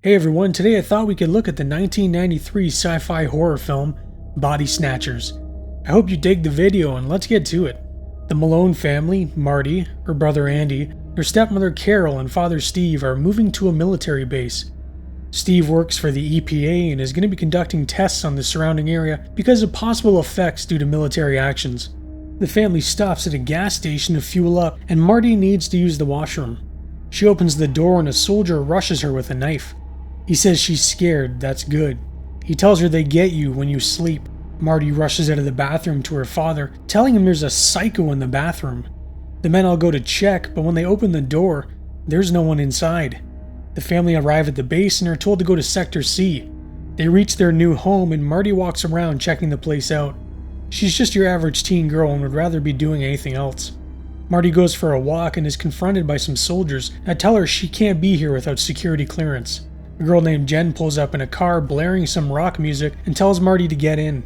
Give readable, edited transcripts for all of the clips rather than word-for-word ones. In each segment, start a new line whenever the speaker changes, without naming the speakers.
Hey everyone, today I thought we could look at the 1993 sci-fi horror film, Body Snatchers. I hope you dig the video and let's get to it. The Malone family, Marty, her brother Andy, their stepmother Carol and father Steve are moving to a military base. Steve works for the EPA and is going to be conducting tests on the surrounding area because of possible effects due to military actions. The family stops at a gas station to fuel up and Marty needs to use the washroom. She opens the door and a soldier rushes her with a knife. He says she's scared, that's good. He tells her they get you when you sleep. Marty rushes out of the bathroom to her father, telling him there's a psycho in the bathroom. The men all go to check, but when they open the door, there's no one inside. The family arrive at the base and are told to go to Sector C. They reach their new home and Marty walks around checking the place out. She's just your average teen girl and would rather be doing anything else. Marty goes for a walk and is confronted by some soldiers that tell her she can't be here without security clearance. A girl named Jen pulls up in a car blaring some rock music and tells Marty to get in.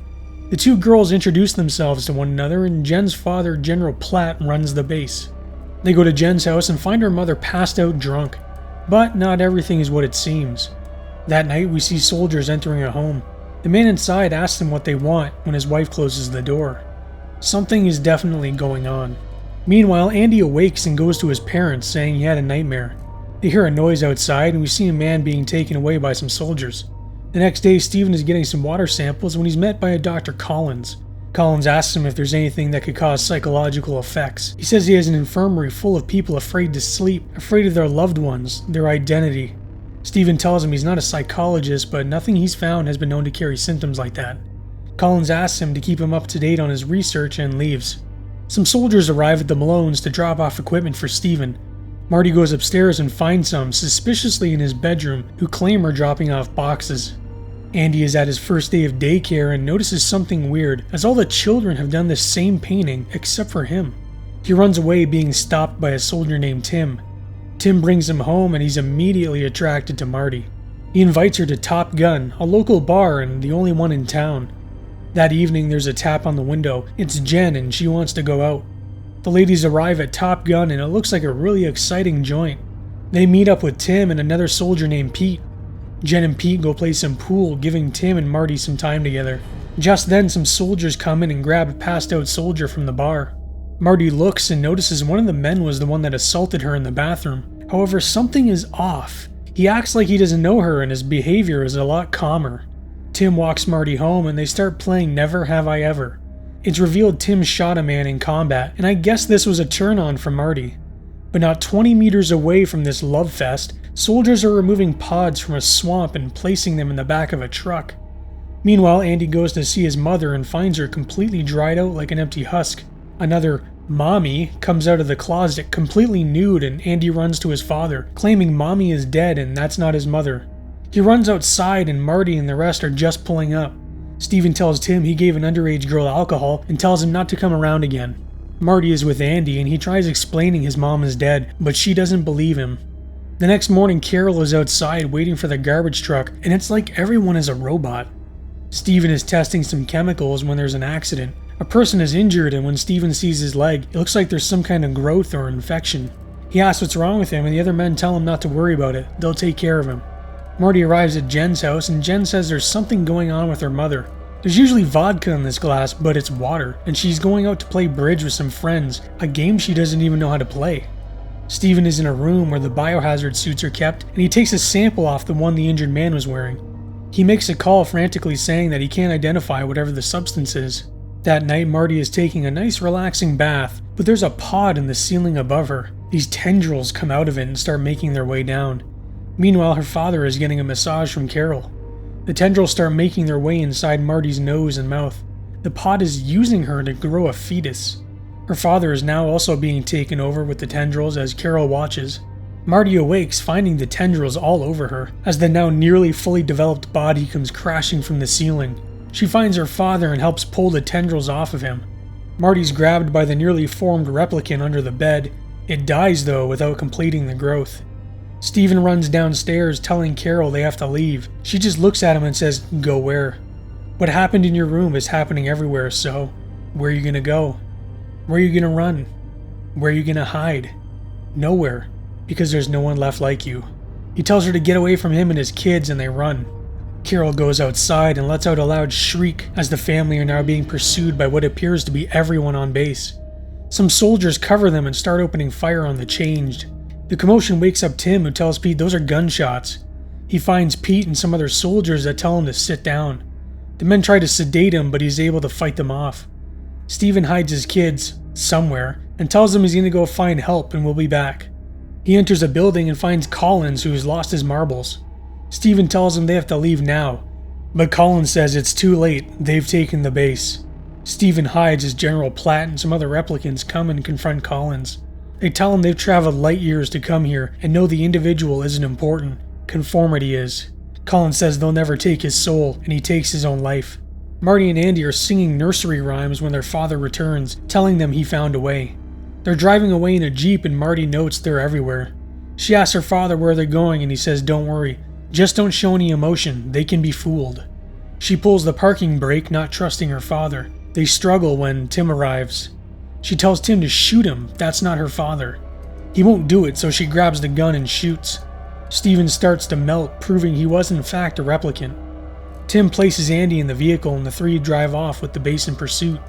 The two girls introduce themselves to one another and Jen's father, General Platt, runs the base. They go to Jen's house and find her mother passed out drunk. But not everything is what it seems. That night we see soldiers entering a home. The man inside asks them what they want when his wife closes the door. Something is definitely going on. Meanwhile, Andy awakes and goes to his parents saying he had a nightmare. They hear a noise outside and we see a man being taken away by some soldiers. The next day, Stephen is getting some water samples when he's met by a Dr. Collins. Collins asks him if there's anything that could cause psychological effects. He says he has an infirmary full of people afraid to sleep, afraid of their loved ones, their identity. Stephen tells him he's not a psychologist, but nothing he's found has been known to carry symptoms like that. Collins asks him to keep him up to date on his research and leaves. Some soldiers arrive at the Malones to drop off equipment for Stephen. Marty goes upstairs and finds some suspiciously in his bedroom who claim are dropping off boxes. Andy is at his first day of daycare and notices something weird as all the children have done the same painting except for him. He runs away being stopped by a soldier named Tim. Tim brings him home and he's immediately attracted to Marty. He invites her to Top Gun, a local bar and the only one in town. That evening there's a tap on the window. It's Jen and she wants to go out. The ladies arrive at Top Gun and it looks like a really exciting joint. They meet up with Tim and another soldier named Pete. Jen and Pete go play some pool, giving Tim and Marty some time together. Just then some soldiers come in and grab a passed out soldier from the bar. Marty looks and notices one of the men was the one that assaulted her in the bathroom. However, something is off. He acts like he doesn't know her and his behavior is a lot calmer. Tim walks Marty home and they start playing Never Have I Ever. It's revealed Tim shot a man in combat, and I guess this was a turn-on for Marty. But not 20 meters away from this love fest, soldiers are removing pods from a swamp and placing them in the back of a truck. Meanwhile, Andy goes to see his mother and finds her completely dried out like an empty husk. Another mommy comes out of the closet completely nude and Andy runs to his father, claiming mommy is dead and that's not his mother. He runs outside and Marty and the rest are just pulling up. Stephen tells Tim he gave an underage girl alcohol and tells him not to come around again. Marty is with Andy and he tries explaining his mom is dead, but she doesn't believe him. The next morning, Carol is outside waiting for the garbage truck and it's like everyone is a robot. Stephen is testing some chemicals when there's an accident. A person is injured and when Stephen sees his leg, it looks like there's some kind of growth or infection. He asks what's wrong with him and the other men tell him not to worry about it, they'll take care of him. Marty arrives at Jen's house and Jen says there's something going on with her mother. There's usually vodka in this glass, but it's water, and she's going out to play bridge with some friends, a game she doesn't even know how to play. Stephen is in a room where the biohazard suits are kept, and he takes a sample off the one the injured man was wearing. He makes a call frantically saying that he can't identify whatever the substance is. That night, Marty is taking a nice relaxing bath, but there's a pod in the ceiling above her. These tendrils come out of it and start making their way down. Meanwhile, her father is getting a massage from Carol. The tendrils start making their way inside Marty's nose and mouth. The pod is using her to grow a fetus. Her father is now also being taken over with the tendrils as Carol watches. Marty awakes, finding the tendrils all over her, as the now nearly fully developed body comes crashing from the ceiling. She finds her father and helps pull the tendrils off of him. Marty's grabbed by the nearly formed replicant under the bed. It dies though without completing the growth. Stephen runs downstairs telling Carol they have to leave. She just looks at him and says, "Go where?" What happened in your room is happening everywhere, so where are you gonna go? Where are you gonna run? Where are you gonna hide? Nowhere, because there's no one left like you. He tells her to get away from him and his kids, and they run. Carol goes outside and lets out a loud shriek as the family are now being pursued by what appears to be everyone on base. Some soldiers cover them and start opening fire on the Changed. The commotion wakes up Tim, who tells Pete those are gunshots. He finds Pete and some other soldiers that tell him to sit down. The men try to sedate him, but he's able to fight them off. Steven hides his kids somewhere and tells them he's going to go find help and will be back. He enters a building and finds Collins, who has lost his marbles. Steven tells him they have to leave now, but Collins says it's too late, they've taken the base. Steven hides as General Platt and some other replicants come and confront Collins. They tell him they've traveled light years to come here and know the individual isn't important, conformity is. Collins says they'll never take his soul, and he takes his own life. Marty and Andy are singing nursery rhymes when their father returns, telling them he found a way. They're driving away in a Jeep and Marty notes they're everywhere. She asks her father where they're going and he says don't worry, just don't show any emotion, they can be fooled. She pulls the parking brake, not trusting her father. They struggle when Tim arrives. She tells Tim to shoot him, that's not her father. He won't do it, so she grabs the gun and shoots. Steven starts to melt, proving he was in fact a replicant. Tim places Andy in the vehicle and the three drive off with the base in pursuit.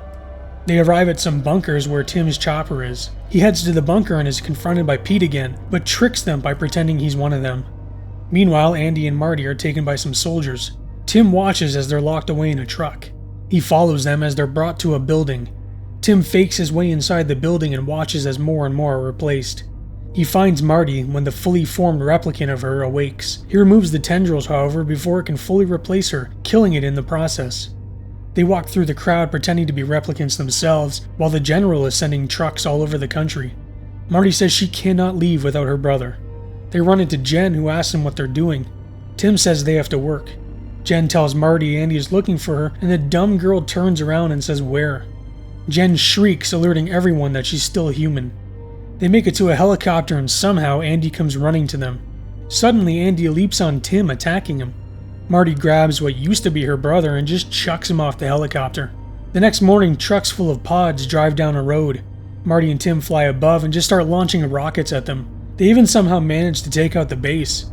They arrive at some bunkers where Tim's chopper is. He heads to the bunker and is confronted by Pete again, but tricks them by pretending he's one of them. Meanwhile, Andy and Marty are taken by some soldiers. Tim watches as they're locked away in a truck. He follows them as they're brought to a building. Tim fakes his way inside the building and watches as more and more are replaced. He finds Marty when the fully formed replicant of her awakes. He removes the tendrils, however, before it can fully replace her, killing it in the process. They walk through the crowd pretending to be replicants themselves, while the general is sending trucks all over the country. Marty says she cannot leave without her brother. They run into Jen, who asks them what they're doing. Tim says they have to work. Jen tells Marty Andy is looking for her, and the dumb girl turns around and says where. Jen shrieks, alerting everyone that she's still human. They make it to a helicopter and somehow Andy comes running to them. Suddenly Andy leaps on Tim, attacking him. Marty grabs what used to be her brother and just chucks him off the helicopter. The next morning, trucks full of pods drive down a road. Marty and Tim fly above and just start launching rockets at them. They even somehow manage to take out the base.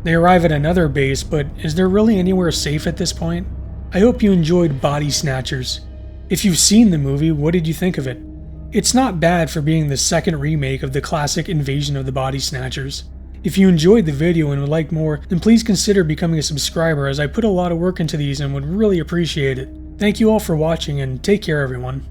They arrive at another base, but is there really anywhere safe at this point? I hope you enjoyed Body Snatchers. If you've seen the movie, what did you think of it? It's not bad for being the second remake of the classic Invasion of the Body Snatchers. If you enjoyed the video and would like more, then please consider becoming a subscriber, as I put a lot of work into these and would really appreciate it. Thank you all for watching, and take care everyone.